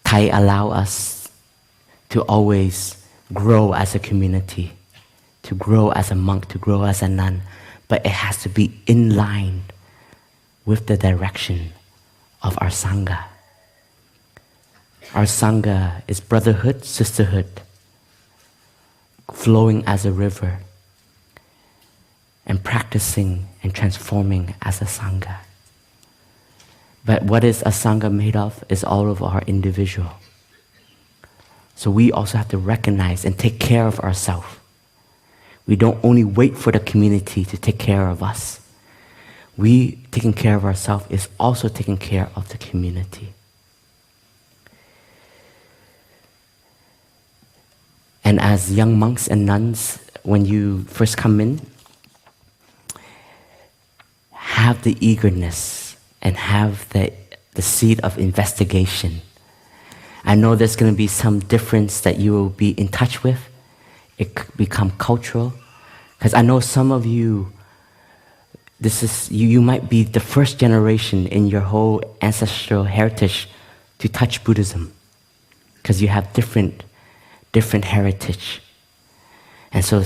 Thai allow us to always grow as a community, to grow as a monk, to grow as a nun, but it has to be in line with the direction of our Sangha. Our Sangha is brotherhood, sisterhood, flowing as a river, and practicing and transforming as a Sangha. But what is a Sangha made of is all of our individual. So we also have to recognize and take care of ourselves. We don't only wait for the community to take care of us. We taking care of ourselves is also taking care of the community. And as young monks and nuns, when you first come in, have the eagerness and have the seed of investigation. I know there's going to be some difference that you will be in touch with. It could become cultural. Because I know some of you, you might be the first generation in your whole ancestral heritage to touch Buddhism. Because you have different heritage. And so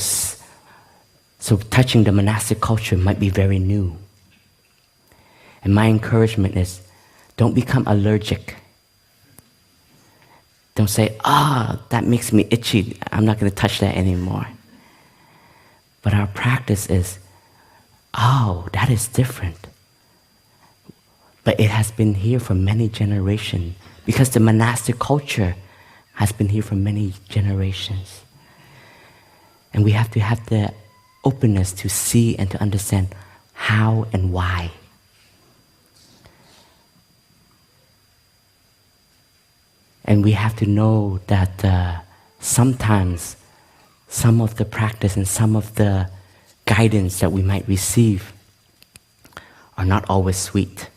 touching the monastic culture might be very new. And my encouragement is, don't become allergic. Don't say, that makes me itchy, I'm not going to touch that anymore. But our practice is, that is different. But it has been here for many generations, because the monastic culture has been here for many generations. And we have to have the openness to see and to understand how and why. And we have to know that sometimes some of the practice and some of the guidance that we might receive are not always sweet.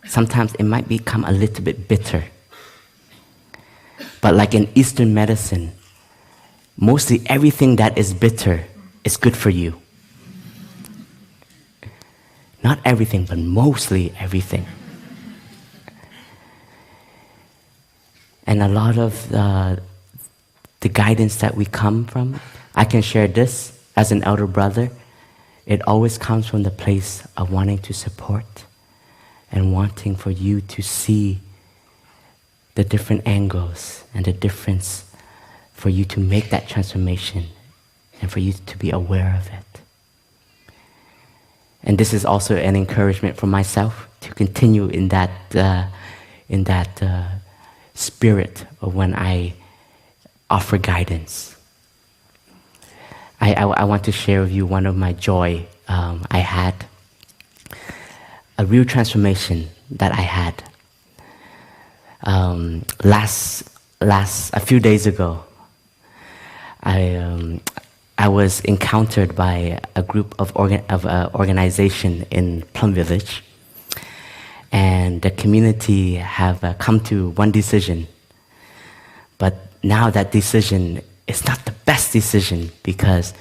Sometimes it might become a little bit bitter. But like in Eastern medicine, mostly everything that is bitter is good for you. Not everything, but mostly everything. And a lot of the guidance that we come from, I can share this as an elder brother. It always comes from the place of wanting to support and wanting for you to see the different angles and the difference, for you to make that transformation and for you to be aware of it. And this is also an encouragement for myself to continue in that spirit of when I offer guidance. I want to share with you one of my joy I had, a real transformation that I had. A few days ago, I was encountered by a group of organization in Plum Village, and the community have come to one decision. But now that decision is not the best decision because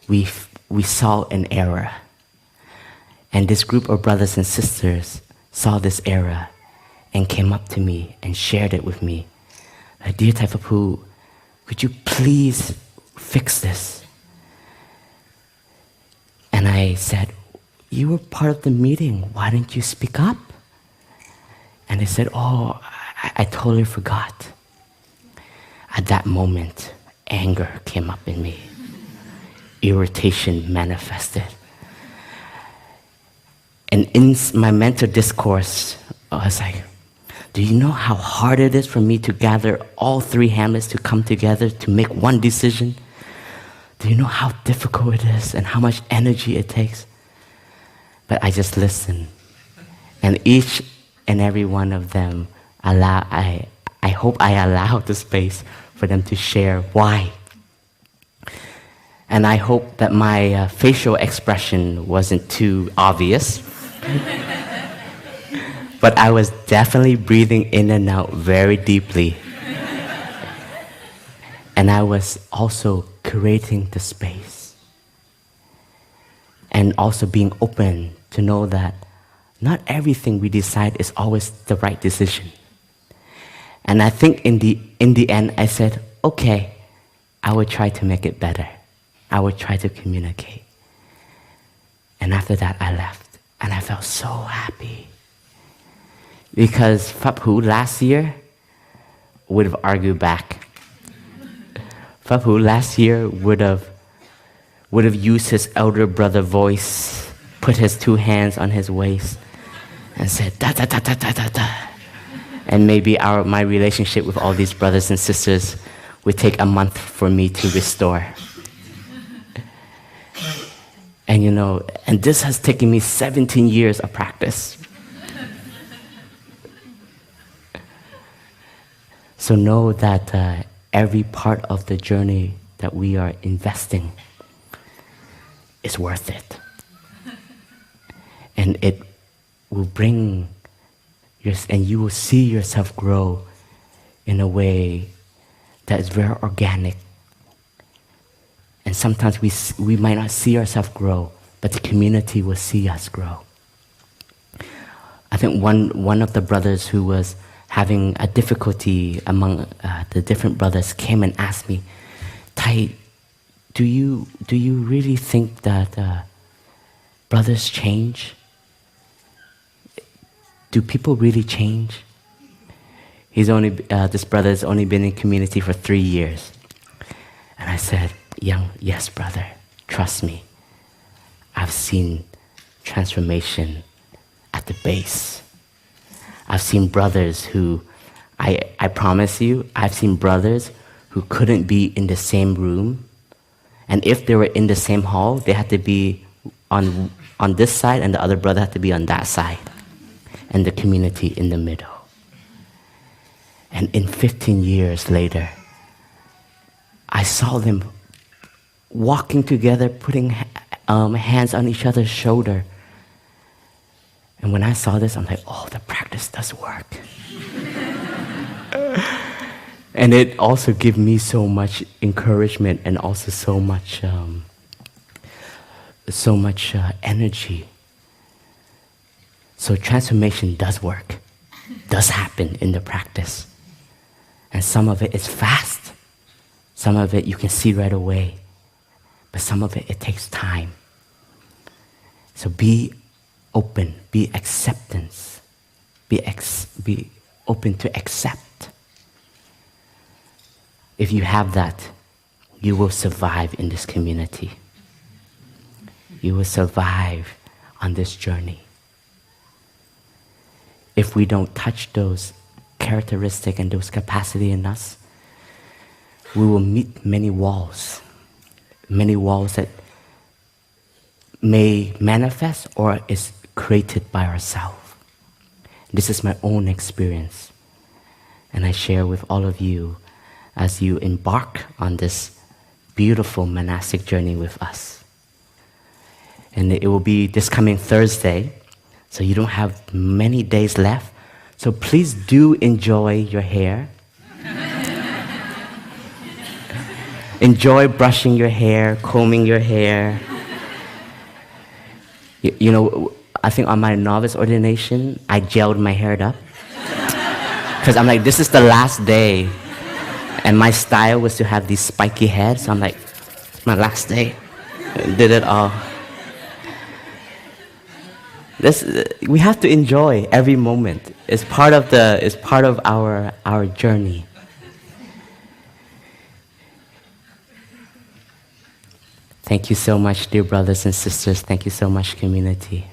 we saw an error. And this group of brothers and sisters saw this error and came up to me and shared it with me. Like, dear Thầy Phap Huu, could you please fix this? And I said, you were part of the meeting, why didn't you speak up? And they said, oh, I totally forgot. At that moment, anger came up in me. Irritation manifested. And in my mental discourse, I was like, do you know how hard it is for me to gather all 3 hamlets to come together to make one decision? Do you know how difficult it is and how much energy it takes? But I just listened. And each and every one of them, I hope I allowed the space for them to share why. And I hope that my facial expression wasn't too obvious. But I was definitely breathing in and out very deeply. And I was also creating the space. And also being open to know that not everything we decide is always the right decision. And I think in the end, I said, okay, I will try to make it better. I will try to communicate. And after that, I left. And I felt so happy. Because Phap Huu last year would have argued back. Phap Huu last year would have used his elder brother voice, put his 2 hands on his waist, and said, da da da da da da da. And maybe my relationship with all these brothers and sisters would take a month for me to restore. And and this has taken me 17 years of practice. So know that every part of the journey that we are investing is worth it. And it will bring and you will see yourself grow in a way that is very organic. And sometimes we might not see ourselves grow, but the community will see us grow. I think one of the brothers who was having a difficulty among the different brothers came and asked me, Thầy, do you really think that brothers change? Do people really change? This brother has only been in community for 3 years. And I said, yes, brother, trust me. I've seen transformation at the base. I've seen brothers who, I promise you, I've seen brothers who couldn't be in the same room. And if they were in the same hall, they had to be on this side and the other brother had to be on that side. And the community in the middle. And in 15 years later, I saw them walking together, putting hands on each other's shoulder. And when I saw this, I'm like, oh, the practice does work. And it also gave me so much encouragement and also so much energy. So transformation does work, does happen in the practice. And some of it is fast. Some of it you can see right away. But some of it takes time. So be open, be acceptance, be open to accept. If you have that, you will survive in this community. You will survive on this journey. If we don't touch those characteristics and those capacity in us, we will meet many walls, many walls that may manifest or is created by ourselves. This is my own experience, and I share with all of you as you embark on this beautiful monastic journey with us. And it will be this coming Thursday, so you don't have many days left. So please do enjoy your hair. Enjoy brushing your hair, combing your hair. You know, I think on my novice ordination, I gelled my hair up. Because I'm like, this is the last day. And my style was to have these spiky heads. So I'm like, my last day. Did it all. We have to enjoy every moment. It's part of our journey. Thank you so much, dear brothers and sisters. Thank you so much, community.